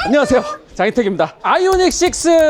안녕하세요, 장인택입니다. 아이오닉 6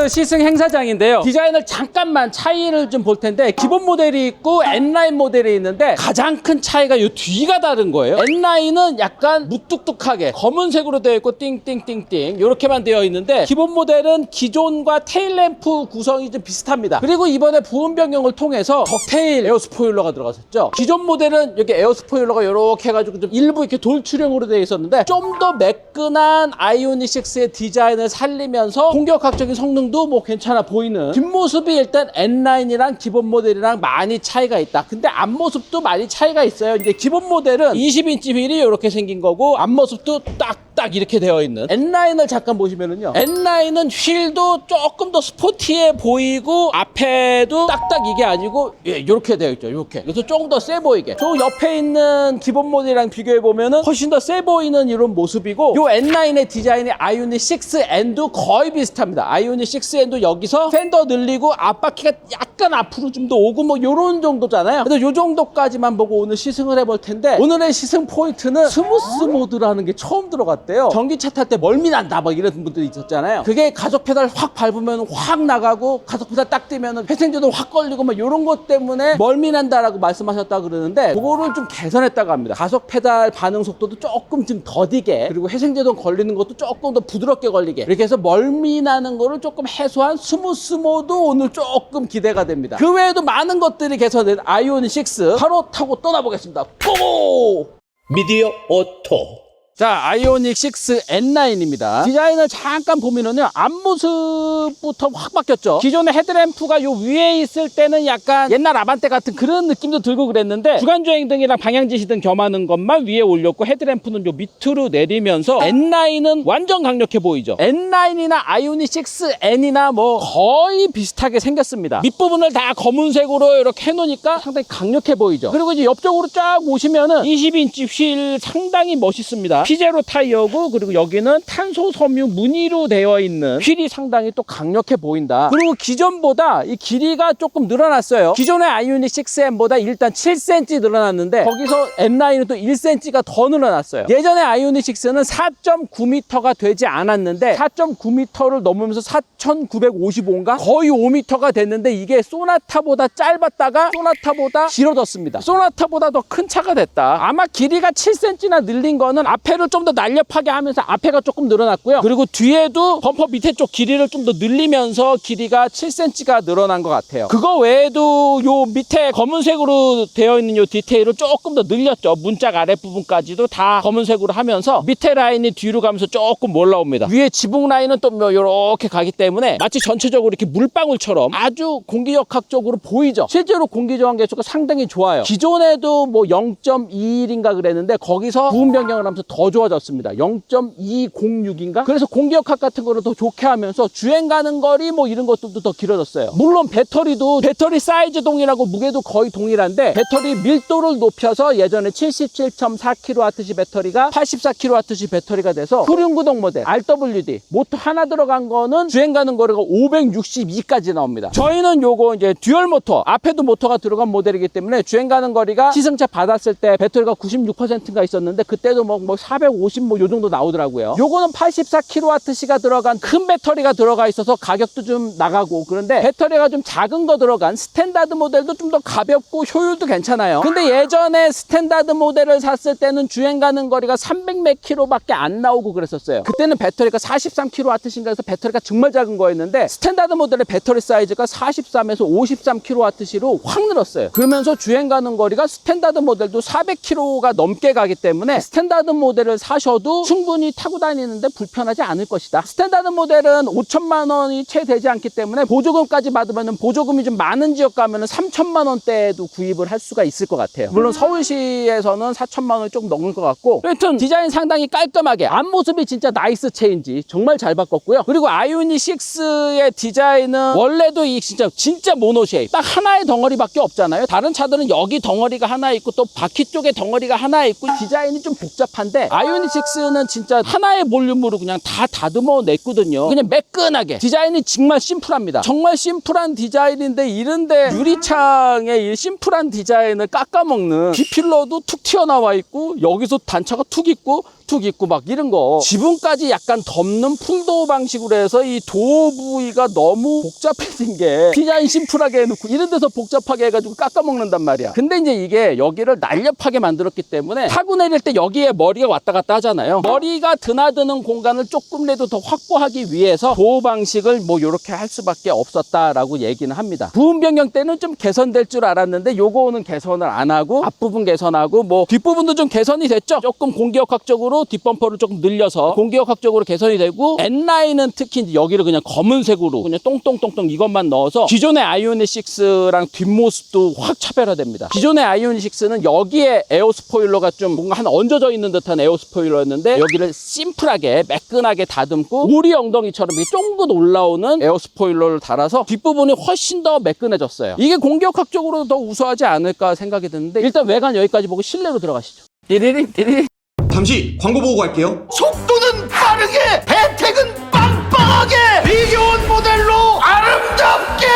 시승 행사장인데요. 디자인을 잠깐만 차이를 좀 볼 텐데, 기본 모델이 있고 N9 모델이 있는데 가장 큰 차이가 이 뒤가 다른 거예요. N9은 약간 무뚝뚝하게 검은색으로 되어 있고 띵띵띵띵 이렇게만 되어 있는데, 기본 모델은 기존과 테일램프 구성이 좀 비슷합니다. 그리고 이번에 부분 변경을 통해서 덕테일 에어 스포일러가 들어갔었죠. 기존 모델은 여기 에어 스포일러가 이렇게 해가지고 좀 일부 이렇게 돌출형으로 되어 있었는데, 좀 더 매끈한 아이오닉 6의 디자인을 살리면서 공격학적인 성능도 뭐 괜찮아 보이는 뒷모습이 일단 N9이랑 기본 모델이랑 많이 차이가 있다. 근데 앞모습도 많이 차이가 있어요. 이제 기본 모델은 20인치 휠이 이렇게 생긴 거고, 앞모습도 딱 이렇게 되어 있는. N9을 잠깐 보시면은요, N9은 휠도 조금 더 스포티해 보이고 앞에도 딱딱 이게 아니고 이렇게 되어 있죠. 이렇게. 그래서 조금 더 세 보이게. 저 옆에 있는 기본 모델이랑 비교해 보면은 훨씬 더 세 보이는 이런 모습이고, 요 N9의 디자인이 아이오닉 6N도 거의 비슷합니다. 아이오닉 6N도 여기서 팬더 늘리고 앞바퀴가 약간 앞으로 좀 더 오고 뭐 요런 정도잖아요. 그래서 요 정도까지만 보고 오늘 시승을 해볼 텐데, 오늘의 시승 포인트는 스무스 모드라는 게 처음 들어갔대요. 전기차 탈 때 멀미 난다 막 이런 분들이 있었잖아요. 그게 가속 페달 확 밟으면 확 나가고, 가속 페달 딱 떼면 회생제도 확 걸리고 막 요런 것 때문에 멀미 난다라고 말씀하셨다 그러는데, 그거를 좀 개선했다고 합니다. 가속 페달 반응 속도도 조금 좀 더디게, 그리고 회생제동 걸리는 것도 조금 더 부드럽게 걸리게, 이렇게 해서 멀미 나는 거를 조금 해소한 스무스 모드 오늘 조금 기대가 됩니다. 그 외에도 많은 것들이 개선된 아이오닉 6 바로 타고 떠나보겠습니다. 고! 미디어 오토. 자, 아이오닉 6 N9입니다. 디자인을 잠깐 보면은요, 앞모습부터 확 바뀌었죠. 기존의 헤드램프가 요 위에 있을 때는 약간 옛날 아반떼 같은 그런 느낌도 들고 그랬는데, 주간주행등이랑 방향지시등 겸하는 것만 위에 올렸고, 헤드램프는 요 밑으로 내리면서 N9은 완전 강력해 보이죠. N9이나 아이오닉 6N이나 뭐 거의 비슷하게 생겼습니다. 밑부분을 다 검은색으로 이렇게 해놓으니까 상당히 강력해 보이죠. 그리고 이제 옆쪽으로 쫙 오시면은 20인치 휠 상당히 멋있습니다. 피제로 타이어고, 그리고 여기는 탄소 섬유 무늬로 되어 있는 휠이 상당히 또 강력해 보인다. 그리고 기존보다 이 길이가 조금 늘어났어요. 기존의 아이오닉 6N보다 일단 7cm 늘어났는데, 거기서 N9은 또 1cm가 더 늘어났어요. 예전에 아이오닉 6는 4.9m가 되지 않았는데 4.9m를 넘으면서 4,955인가 거의 5m가 됐는데, 이게 소나타보다 짧았다가 소나타보다 길어졌습니다. 소나타보다 더 큰 차가 됐다. 아마 길이가 7cm나 늘린 거는 앞에를 좀 더 날렵하게 하면서 앞에가 조금 늘어났고요. 그리고 뒤에도 범퍼 밑에 쪽 길이를 좀 더 늘리면서 길이가 7cm가 늘어난 것 같아요. 그거 외에도 요 밑에 검은색으로 되어 있는 요 디테일을 조금 더 늘렸죠. 문짝 아랫부분까지도 다 검은색으로 하면서 밑에 라인이 뒤로 가면서 조금 올라옵니다. 위에 지붕 라인은 또 뭐 요렇게 가기 때문에 마치 전체적으로 이렇게 물방울처럼 아주 공기역학적으로 보이죠. 실제로 공기저항 계수가 상당히 좋아요. 기존에도 뭐 0.21인가 그랬는데, 거기서 부분 변경을 하면서 더 좋아졌습니다. 0.206인가? 그래서 공기역학 같은 거를 더 좋게 하면서 주행 가는 거리 뭐 이런 것들도 더 길어졌어요. 물론 배터리도 배터리 사이즈 동일하고 무게도 거의 동일한데, 배터리 밀도를 높여서 예전에 77.4kWh 배터리가 84kWh 배터리가 돼서 후륜구동 모델 RWD 모터 하나 들어간 거는 주행 가는 거리가 562까지 나옵니다. 저희는 요거 이제 듀얼 모터, 앞에도 모터가 들어간 모델이기 때문에 주행 가는 거리가 시승차 받았을 때 배터리가 96%가 있었는데, 그때도 뭐 450 뭐 요 정도 나오더라고요. 요거는 84kWh가 들어간 큰 배터리가 들어가 있어서 가격도 좀 나가고, 그런데 배터리가 좀 작은 거 들어간 스탠다드 모델도 좀 더 가볍고 효율도 괜찮아요. 근데 예전에 스탠다드 모델을 샀을 때는 주행 가는 거리가 300 몇 킬로밖에 안 나오고 그랬었어요. 그때는 배터리가 43kWh인가 해서 배터리가 정말 작은 거였는데, 스탠다드 모델의 배터리 사이즈가 43에서 53kWh로 확 늘었어요. 그러면서 주행 가는 거리가 스탠다드 모델도 400km가 넘게 가기 때문에 스탠다드 모델을 사셔도 충분히 타고 다니는데 불편하지 않을 것이다. 스탠다드 모델은 5천만 원이 채 되지 않기 때문에 보조금까지 받으면, 보조금이 좀 많은 지역 가면은 3천만 원대에도 구입을 할 수가 있을 것 같아요. 물론 서울시에서는 4천만 원이 조금 넘을 것 같고, 여튼 디자인 상당히 깔끔하게, 앞모습이 진짜 나이스 체인지 정말 잘 바꿨고요. 그리고 아이오닉 6의 디자인은 원래도 이 진짜 모노 쉐입, 딱 하나의 덩어리밖에 없잖아요. 다른 차들은 여기 덩어리가 하나 있고 또 바퀴 쪽에 덩어리가 하나 있고 디자인이 좀 복잡한데, 아이오닉 6는 진짜 하나의 볼륨으로 그냥 다 다듬어 냈거든요. 그냥 매끈하게. 디자인이 정말 심플합니다. 정말 심플한 디자인인데, 이런데 유리창의 이 심플한 디자인을 깎아먹는, B필러도 툭 튀어나와 있고, 여기서 단차가 툭 있고 툭툭 있고 막 이런 거 지붕까지 약간 덮는 풀도어 방식으로 해서 이 도어 부위가 너무 복잡해진 게 디자인 심플하게 해놓고 이런 데서 복잡하게 해가지고 깎아먹는단 말이야. 근데 이제 이게 여기를 날렵하게 만들었기 때문에 타고 내릴 때 여기에 머리가 왔다 갔다 하잖아요. 머리가 드나드는 공간을 조금이라도 더 확보하기 위해서 도어 방식을 뭐 이렇게 할 수밖에 없었다라고 얘기는 합니다. 부분 변경 때는 좀 개선될 줄 알았는데 요거는 개선을 안 하고 앞부분 개선하고 뭐 뒷부분도 좀 개선이 됐죠. 조금 공기역학적으로 뒷범퍼를 조금 늘려서 공기역학적으로 개선이 되고 N9은 특히 이제 여기를 그냥 검은색으로 그냥 똥똥똥똥 이것만 넣어서 기존의 아이오닉 6랑 뒷모습도 확 차별화됩니다. 기존의 아이오닉 6는 여기에 에어 스포일러가 좀 뭔가 하나 얹어져 있는 듯한 에어 스포일러였는데 여기를 심플하게 매끈하게 다듬고 오리 엉덩이처럼 이렇게 쫑긋 올라오는 에어 스포일러를 달아서 뒷부분이 훨씬 더 매끈해졌어요. 이게 공기역학적으로 더 우수하지 않을까 생각이 드는데 일단 외관 여기까지 보고 실내로 들어가시죠. 띠리링 띠리링. 잠시 광고 보고 갈게요. 속도는 빠르게, 혜택은 빵빵하게, 비교원 모델로 아름답게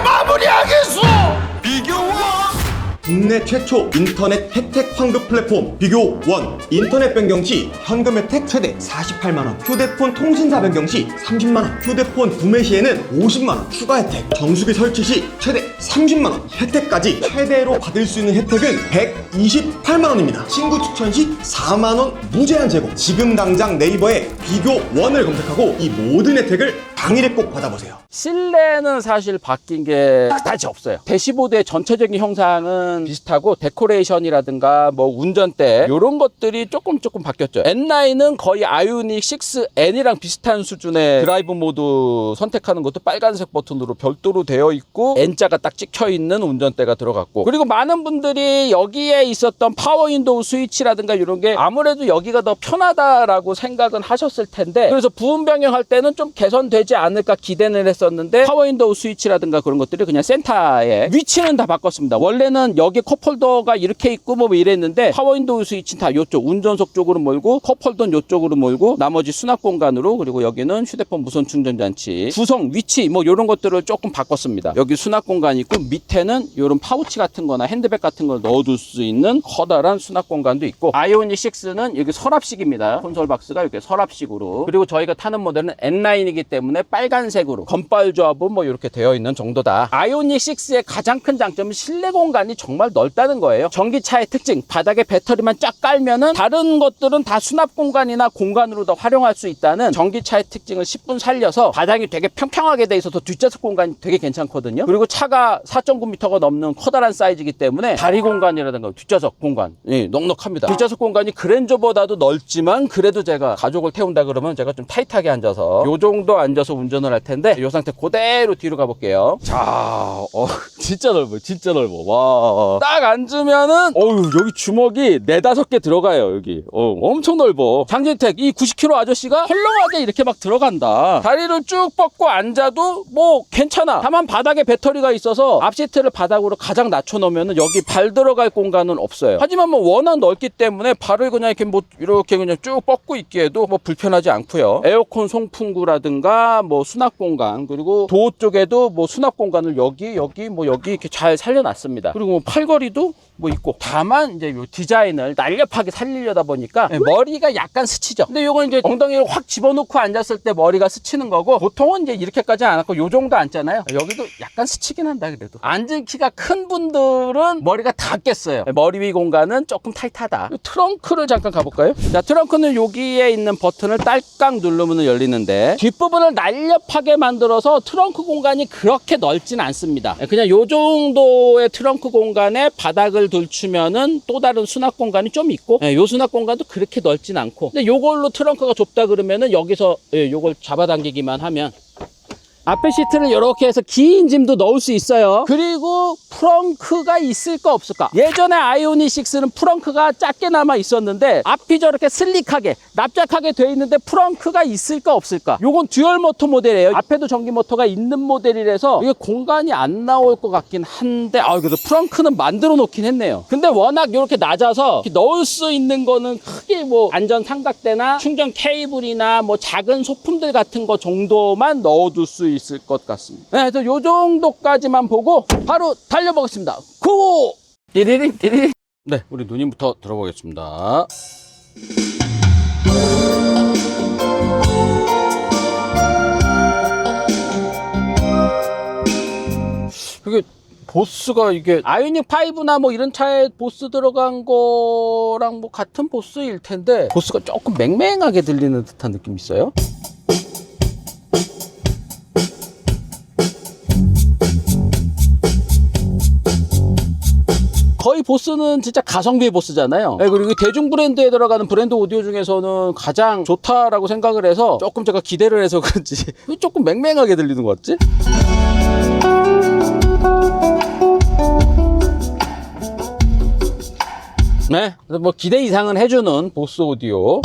마무리하겠소. 비교원. 국내 최초 인터넷 혜택 환급 플랫폼 비교 원. 인터넷 변경 시 현금 혜택 최대 48만원, 휴대폰 통신사 변경 시 30만원, 휴대폰 구매 시에는 50만원 추가 혜택, 정수기 설치 시 최대 30만원 혜택까지 최대로 받을 수 있는 혜택은 128만원입니다. 친구 추천 시 4만원 무제한 제공. 지금 당장 네이버에 비교 원을 검색하고 이 모든 혜택을 당일에 꼭 받아보세요. 실내는 사실 바뀐 게 그다지 없어요. 대시보드의 전체적인 형상은 비슷하고 데코레이션이라든가 뭐 운전대 이런 것들이 조금 바뀌었죠. N9은 거의 아이오닉 6N이랑 비슷한 수준의 드라이브 모드 선택하는 것도 빨간색 버튼으로 별도로 되어 있고 N자가 딱 찍혀 있는 운전대가 들어갔고, 그리고 많은 분들이 여기에 있었던 파워 윈도우 스위치라든가 이런 게 아무래도 여기가 더 편하다라고 생각은 하셨을 텐데, 그래서 부분 변경할 때는 좀 개선되지 않을까 기대는 했었는데 파워 윈도우 스위치라든가 그런 것들이 그냥 센터에 위치는 다 바꿨습니다. 원래는 여기 컵홀더가 이렇게 있고 뭐 이랬는데 파워 윈도우 스위치는 다 이쪽 운전석 쪽으로 몰고 컵홀더는 이쪽으로 몰고 나머지 수납 공간으로, 그리고 여기는 휴대폰 무선 충전 장치 구성 위치 뭐 이런 것들을 조금 바꿨습니다. 여기 수납 공간이 있고 밑에는 이런 파우치 같은 거나 핸드백 같은 걸 넣어둘 수 있는 커다란 수납 공간도 있고, 아이오닉 6는 여기 서랍식입니다. 콘솔 박스가 이렇게 서랍식으로, 그리고 저희가 타는 모델은 N9이기 때문에 빨간색으로 건빨 조합은 뭐 이렇게 되어 있는 정도다. 아이오닉 6의 가장 큰 장점은 실내 공간이 정말 넓다는 거예요. 전기차의 특징, 바닥에 배터리만 쫙 깔면은 다른 것들은 다 수납 공간이나 공간으로 더 활용할 수 있다는 전기차의 특징을 10분 살려서 바닥이 되게 평평하게 돼 있어서 뒷좌석 공간이 되게 괜찮거든요. 그리고 차가 4.9m가 넘는 커다란 사이즈이기 때문에 다리 공간이라든가 뒷좌석 공간 넉넉합니다. 뒷좌석 공간이 그랜저보다도 넓지만 그래도 제가 가족을 태운다 그러면 제가 좀 타이트하게 앉아서 요 정도 앉아서 운전을 할 텐데 이 상태 그대로 뒤로 가볼게요. 자, 진짜 넓어요. 진짜 넓어. 와, 딱 앉으면은 여기 주먹이 4-5개 들어가요. 여기 엄청 넓어. 장진택 이 90kg 아저씨가 헐렁하게 이렇게 막 들어간다. 다리를 쭉 뻗고 앉아도 뭐 괜찮아. 다만 바닥에 배터리가 있어서 앞시트를 바닥으로 가장 낮춰 놓으면은 여기 발 들어갈 공간은 없어요. 하지만 뭐 워낙 넓기 때문에 발을 그냥 이렇게 뭐 이렇게 그냥 쭉 뻗고 있기에도 뭐 불편하지 않고요. 에어컨 송풍구라든가 뭐 수납 공간, 그리고 도어 쪽에도 뭐 수납 공간을 여기 뭐 여기 이렇게 잘 살려놨습니다. 그리고 뭐 팔걸이도 뭐 있고, 다만 이제 요 디자인을 날렵하게 살리려다 보니까 머리가 약간 스치죠. 근데 요건 이제 엉덩이를 확 집어넣고 앉았을 때 머리가 스치는 거고, 보통은 이제 이렇게까지 안 앉고 요 정도 앉잖아요. 여기도 약간 스치긴 한다. 그래도 앉은 키가 큰 분들은 머리가 닿겠어요. 머리 위 공간은 조금 타이트하다. 트렁크를 잠깐 가볼까요? 자, 트렁크는 여기에 있는 버튼을 딸깍 누르면 열리는데 뒷부분을 날렵하게 만들어서 트렁크 공간이 그렇게 넓진 않습니다. 그냥 요 정도의 트렁크 공간에 바닥을 들추면은 또 다른 수납 공간이 좀 있고, 요 수납 공간도 그렇게 넓진 않고, 근데 요걸로 트렁크가 좁다 그러면은 여기서 요걸 잡아당기기만 하면 앞에 시트를 이렇게 해서 긴 짐도 넣을 수 있어요. 그리고 프렁크가 있을까 없을까? 예전에 아이오닉 6는 프렁크가 작게 남아 있었는데 앞이 저렇게 슬릭하게 납작하게 돼 있는데 프렁크가 있을까 없을까? 요건 듀얼 모터 모델이에요. 앞에도 전기 모터가 있는 모델이라서 이게 공간이 안 나올 것 같긴 한데, 그래도 프렁크는 만들어 놓긴 했네요. 근데 워낙 이렇게 낮아서 이렇게 넣을 수 있는 거는 크게 뭐 안전 삼각대나 충전 케이블이나 뭐 작은 소품들 같은 거 정도만 넣어둘 수 있을 것 같습니다. 그래서 요 정도까지만 보고 바로 달려보겠습니다. 고! 띠리링 띠리링. 네, 우리 누님부터 들어보겠습니다. 이게 보스가 이게 아이오닉 5나 뭐 이런 차에 보스 들어간 거랑 뭐 같은 보스일 텐데 보스가 조금 맹맹하게 들리는 듯한 느낌이 있어요. 거의 보스는 진짜 가성비의 보스잖아요. 네, 그리고 대중 브랜드에 들어가는 브랜드 오디오 중에서는 가장 좋다라고 생각을 해서 조금 제가 기대를 해서 그런지 조금 맹맹하게 들리는 것 같지? 네, 그래서 뭐 기대 이상은 해주는 보스 오디오.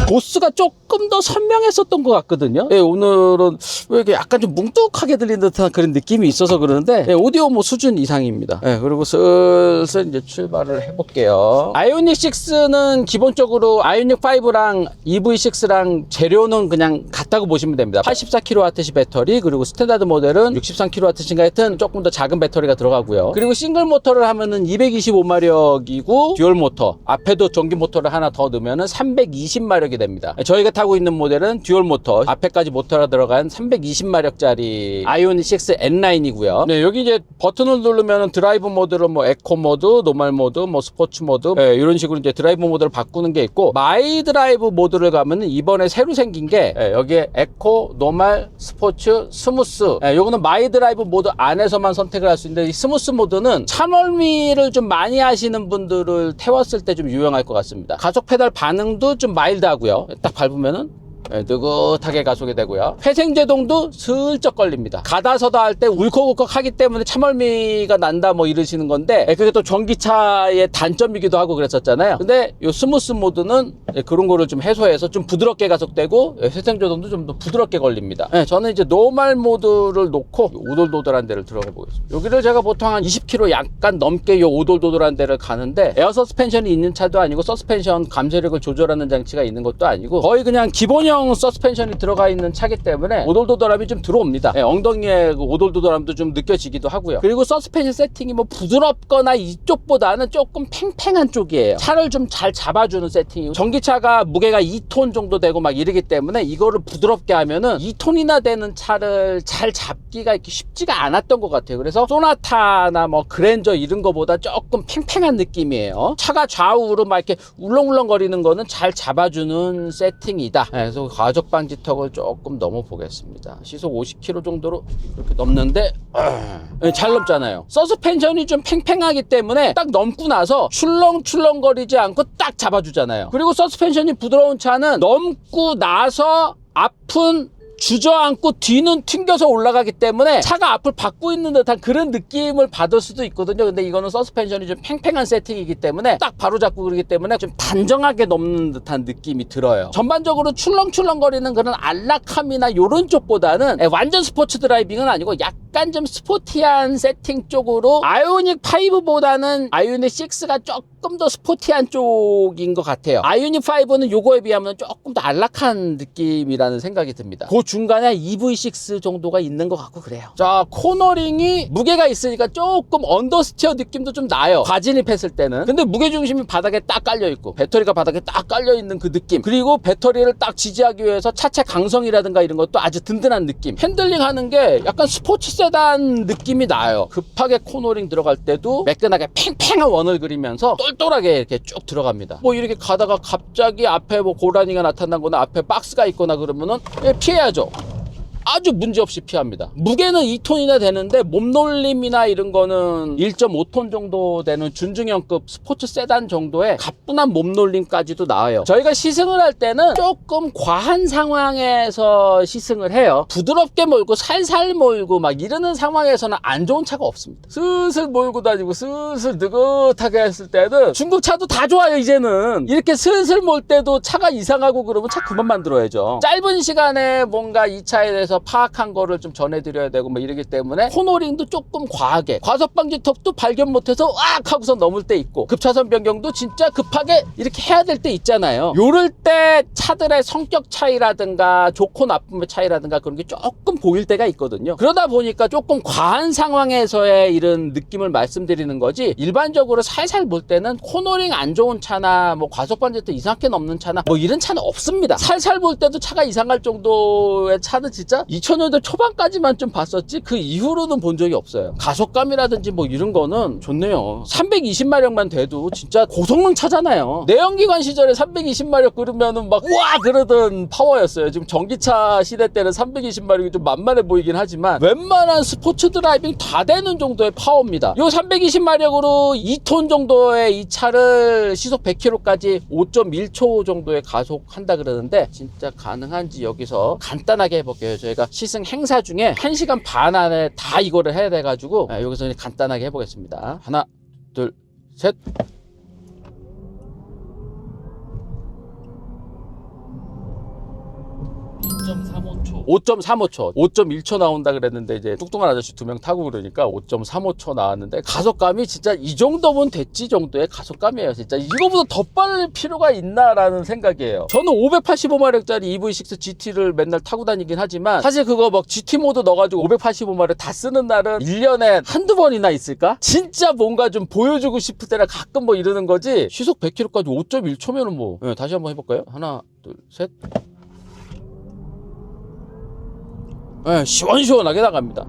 보스가 조금 더 선명했었던 것 같거든요. 네, 오늘은 왜 이렇게 약간 좀 뭉뚝하게 들리는 듯한 그런 느낌이 있어서 그러는데 네, 오디오 뭐 수준 이상입니다. 네, 그리고 슬슬 이제 출발을 해볼게요. 아이오닉 6는 기본적으로 아이오닉 5랑 EV6랑 재료는 그냥 같다고 보시면 됩니다. 84kWh 배터리, 그리고 스탠다드 모델은 63kWh인가 하여튼 조금 더 작은 배터리가 들어가고요. 그리고 싱글 모터를 하면은 225마력이고 듀얼 모터, 앞에도 전기 모터를 하나 더 넣으면은 320마력이 됩니다. 저희가 타고 있는 모델은 듀얼 모터, 앞에까지 모터가 들어간 320마력짜리 아이오닉 6 N9이고요. 네, 여기 이제 버튼을 누르면 드라이브 모드로 뭐 에코 모드, 노멀 모드, 뭐 스포츠 모드, 네, 이런 식으로 이제 드라이브 모드를 바꾸는 게 있고, 마이 드라이브 모드를 가면은 이번에 새로 생긴 게 네, 여기에 에코, 노멀, 스포츠, 스무스. 네, 요거는 마이 드라이브 모드 안에서만 선택을 할 수 있는데, 이 스무스 모드는 차멀미를 좀 많이 하시는 분들을 태웠을 때 좀 유용할 것 같습니다. 가속 페달 반응도 좀 마일드하고요. 딱 밟으면은 느긋하게 가속이 되고요. 회생제동도 슬쩍 걸립니다. 가다서다 할 때 울컥울컥 하기 때문에 차멀미가 난다 뭐 이러시는 건데 그게 또 전기차의 단점이기도 하고 그랬었잖아요. 근데 이 스무스 모드는 그런 거를 좀 해소해서 좀 부드럽게 가속되고 회생제동도 좀 더 부드럽게 걸립니다. 저는 이제 노멀 모드를 놓고 오돌도돌한 데를 들어가 보겠습니다. 여기를 제가 보통 한 20km 약간 넘게 이 오돌도돌한 데를 가는데 에어 서스펜션이 있는 차도 아니고 서스펜션 감쇄력을 조절하는 장치가 있는 것도 아니고 거의 그냥 기본형 서스펜션이 들어가 있는 차기 때문에 오돌도돌함이 좀 들어옵니다. 엉덩이에 그 오돌도돌함도 좀 느껴지기도 하고요. 그리고 서스펜션 세팅이 뭐 부드럽거나 이쪽보다는 조금 팽팽한 쪽이에요. 차를 좀 잘 잡아주는 세팅이고, 전기차가 무게가 2톤 정도 되고 막 이러기 때문에 이거를 부드럽게 하면은 2톤이나 되는 차를 잘 잡기가 이렇게 쉽지가 않았던 것 같아요. 그래서 소나타나 뭐 그랜저 이런 거보다 조금 팽팽한 느낌이에요. 차가 좌우로 막 이렇게 울렁울렁거리는 거는 잘 잡아주는 세팅이다. 그래서 가속 방지턱을 조금 넘어 보겠습니다. 시속 50km 정도로 이렇게 넘는데 잘 넘잖아요. 서스펜션이 좀 팽팽하기 때문에 딱 넘고 나서 출렁출렁거리지 않고 딱 잡아주잖아요. 그리고 서스펜션이 부드러운 차는 넘고 나서 앞은 주저앉고 뒤는 튕겨서 올라가기 때문에 차가 앞을 받고 있는 듯한 그런 느낌을 받을 수도 있거든요. 근데 이거는 서스펜션이 좀 팽팽한 세팅이기 때문에 딱 바로 잡고 그러기 때문에 좀 단정하게 넘는 듯한 느낌이 들어요. 전반적으로 출렁출렁거리는 그런 안락함이나 이런 쪽보다는 완전 스포츠 드라이빙은 아니고 약간 좀 스포티한 세팅 쪽으로 아이오닉 5보다는 아이오닉 6가 조금 더 스포티한 쪽인 것 같아요. 아이오닉 5는 요거에 비하면 조금 더 안락한 느낌이라는 생각이 듭니다. 그 중간에 EV6 정도가 있는 것 같고 그래요. 자, 코너링이 무게가 있으니까 조금 언더스티어 느낌도 좀 나요. 과진입했을 때는. 근데 무게중심이 바닥에 딱 깔려있고 배터리가 바닥에 딱 깔려있는 그 느낌, 그리고 배터리를 딱 지지하기 위해서 차체 강성이라든가 이런 것도 아주 든든한 느낌, 핸들링 하는 게 약간 스포츠 세단 느낌이 나요. 급하게 코너링 들어갈 때도 매끈하게 팽팽한 원을 그리면서 똘똘하게 이렇게 쭉 들어갑니다. 뭐 이렇게 가다가 갑자기 앞에 뭐 고라니가 나타나거나 앞에 박스가 있거나 그러면은 피해야죠. 아주 문제없이 피합니다. 무게는 2톤이나 되는데 몸놀림이나 이런 거는 1.5톤 정도 되는 준중형급 스포츠 세단 정도의 가뿐한 몸놀림까지도 나와요. 저희가 시승을 할 때는 조금 과한 상황에서 시승을 해요. 부드럽게 몰고 살살 몰고 막 이러는 상황에서는 안 좋은 차가 없습니다. 슬슬 몰고 다니고 슬슬 느긋하게 했을 때는 중국 차도 다 좋아요. 이제는 이렇게 슬슬 몰 때도 차가 이상하고 그러면 차 그만 만들어야죠. 짧은 시간에 뭔가 이 차에 대해서 대해서 파악한 거를 좀 전해드려야 되고 뭐 이러기 때문에 코너링도 조금 과하게, 과속방지턱도 발견 못해서 으악 하고서 넘을 때 있고, 급차선 변경도 진짜 급하게 이렇게 해야 될 때 있잖아요. 요럴 때 차들의 성격 차이라든가 좋고 나쁨의 차이라든가 그런 게 조금 보일 때가 있거든요. 그러다 보니까 조금 과한 상황에서의 이런 느낌을 말씀드리는 거지, 일반적으로 살살 볼 때는 코너링 안 좋은 차나 뭐 과속방지턱 이상하게 넘는 차나 뭐 이런 차는 없습니다. 살살 볼 때도 차가 이상할 정도의 차는 진짜 2000년대 초반까지만 좀 봤었지 그 이후로는 본 적이 없어요. 가속감이라든지 뭐 이런 거는 좋네요. 320마력만 돼도 진짜 고성능 차잖아요. 내연기관 시절에 320마력 그러면은 막 우와 그러던 파워였어요. 지금 전기차 시대 때는 320마력이 좀 만만해 보이긴 하지만 웬만한 스포츠 드라이빙 다 되는 정도의 파워입니다. 요 320마력으로 2톤 정도의 이 차를 시속 100km까지 5.1초 정도의 가속한다 그러는데 진짜 가능한지 여기서 간단하게 해볼게요. 저희가 시승 행사 중에 1시간 반 안에 다 이거를 해야 돼가지고 여기서 간단하게 해보겠습니다. 하나, 둘, 셋. 5.35초 5.1초 나온다 그랬는데 이제 뚱뚱한 아저씨 2명 타고 그러니까 5.35초 나왔는데 가속감이 진짜 이 정도면 됐지 정도의 가속감이에요. 진짜 이거보다 더 빨릴 필요가 있나라는 생각이에요. 저는 585마력짜리 EV6 GT를 맨날 타고 다니긴 하지만 사실 그거 막 GT 모드 넣어가지고 585마력 다 쓰는 날은 1년에 한두 번이나 있을까? 진짜 뭔가 좀 보여주고 싶을 때나 가끔 뭐 이러는 거지 시속 100km까지 5.1초면은 뭐 다시 한번 해볼까요? 하나 둘 셋. 네, 시원시원하게 나갑니다.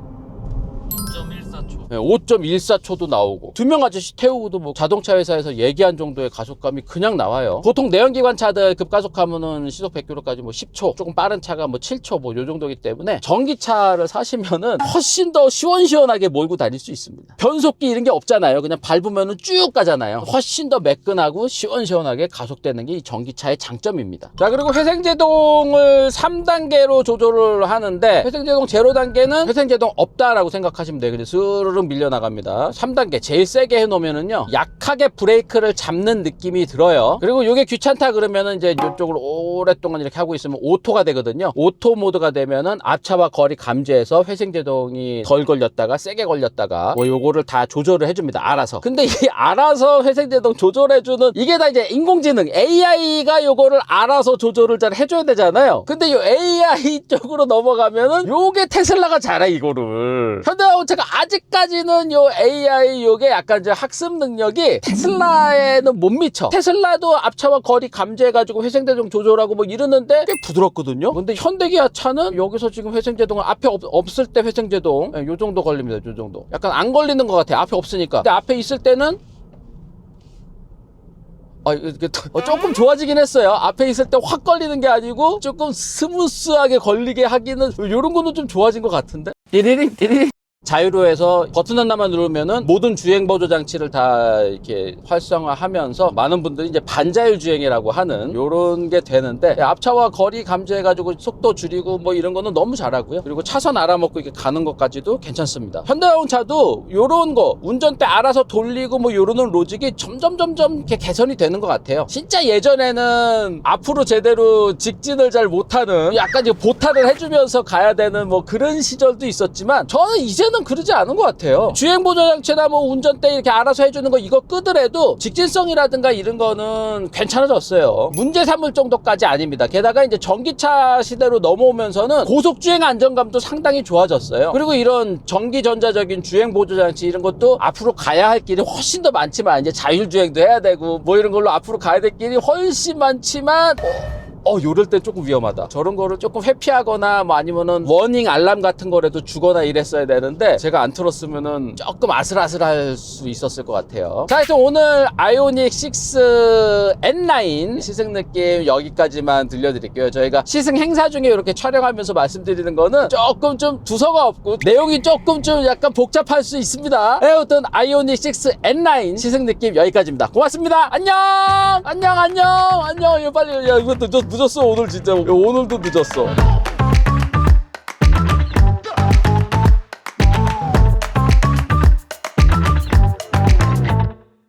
5.14초도 나오고 2명 아저씨 태우고도 뭐 자동차 회사에서 얘기한 정도의 가속감이 그냥 나와요. 보통 내연기관 차들 급가속하면은 시속 100km까지 뭐 10초, 조금 빠른 차가 뭐 7초 뭐 요 정도이기 때문에 전기차를 사시면은 훨씬 더 시원시원하게 몰고 다닐 수 있습니다. 변속기 이런 게 없잖아요. 그냥 밟으면은 쭉 가잖아요. 훨씬 더 매끈하고 시원시원하게 가속되는 게 이 전기차의 장점입니다. 자, 그리고 회생제동을 3단계로 조절을 하는데 회생제동 0단계는 회생제동 없다라고 생각하시면 돼요. 근데 스르륵 밀려나갑니다. 3단계 제일 세게 해놓으면은요 약하게 브레이크를 잡는 느낌이 들어요. 그리고 이게 귀찮다 그러면은 이제 이쪽으로 오랫동안 이렇게 하고 있으면 오토가 되거든요. 오토 모드가 되면은 앞차와 거리 감지해서 회생제동이 덜 걸렸다가 세게 걸렸다가 뭐 요거를 다 조절을 해줍니다. 알아서. 근데 이 알아서 회생제동 조절해주는 이게 다 이제 인공지능 AI가 요거를 알아서 조절을 잘 해줘야 되잖아요. 근데 요 AI 쪽으로 넘어가면은 요게 테슬라가 잘해 이거를. 현대자동차가 아직까지는 요 AI 요게 약간 이제 학습 능력이 테슬라에는 못 미쳐. 테슬라도 앞차와 거리 감지해가지고 회생제동 조절하고 뭐 이러는데 꽤 부드럽거든요. 근데 현대기아 차는 여기서 지금 회생제동을 앞에 없을 때 회생제동 요 정도 걸립니다. 요 정도. 약간 안 걸리는 것 같아요. 앞에 없으니까. 근데 앞에 있을 때는 조금 좋아지긴 했어요. 앞에 있을 때 확 걸리는 게 아니고 조금 스무스하게 걸리게 하기는 요런 거는 좀 좋아진 것 같은데. 띠리링 띠리링. 자유로에서 버튼 하나만 누르면은 모든 주행 보조 장치를 다 이렇게 활성화하면서 많은 분들이 이제 반자율 주행이라고 하는 요런 게 되는데 앞차와 거리 감지해가지고 속도 줄이고 뭐 이런 거는 너무 잘하고요. 그리고 차선 알아먹고 이렇게 가는 것까지도 괜찮습니다. 현대자동차도 요런 거 운전대 알아서 돌리고 뭐 요러는 로직이 점점 이렇게 개선이 되는 것 같아요. 진짜 예전에는 앞으로 제대로 직진을 잘 못하는 약간 이제 보타를 해주면서 가야 되는 뭐 그런 시절도 있었지만 저는 이제는 그러지 않은 것 같아요. 주행보조장치나 뭐 운전대 이렇게 알아서 해주는 거 이거 끄더라도 직진성이라든가 이런 거는 괜찮아졌어요. 문제 삼을 정도까지 아닙니다. 게다가 이제 전기차 시대로 넘어오면서는 고속주행 안정감도 상당히 좋아졌어요. 그리고 이런 전기전자적인 주행보조장치 이런 것도 앞으로 가야 할 길이 훨씬 더 많지만 이제 자율주행도 해야 되고 뭐 이런 걸로 앞으로 가야 될 길이 훨씬 많지만 요럴 때 조금 위험하다. 저런 거를 조금 회피하거나 뭐 아니면은 워닝 알람 같은 거라도 주거나 이랬어야 되는데 제가 안 틀었으면은 조금 아슬아슬할 수 있었을 것 같아요. 자, 그래서 오늘 아이오닉 6 N9 시승 느낌 여기까지만 들려드릴게요. 저희가 시승 행사 중에 이렇게 촬영하면서 말씀드리는 거는 조금 좀 두서가 없고 내용이 조금 좀 약간 복잡할 수 있습니다. 아무튼 아이오닉 6 N9 시승 느낌 여기까지입니다. 고맙습니다. 안녕. 이거 빨리 이것도 늦었어 오늘 진짜. 오늘도 늦었어.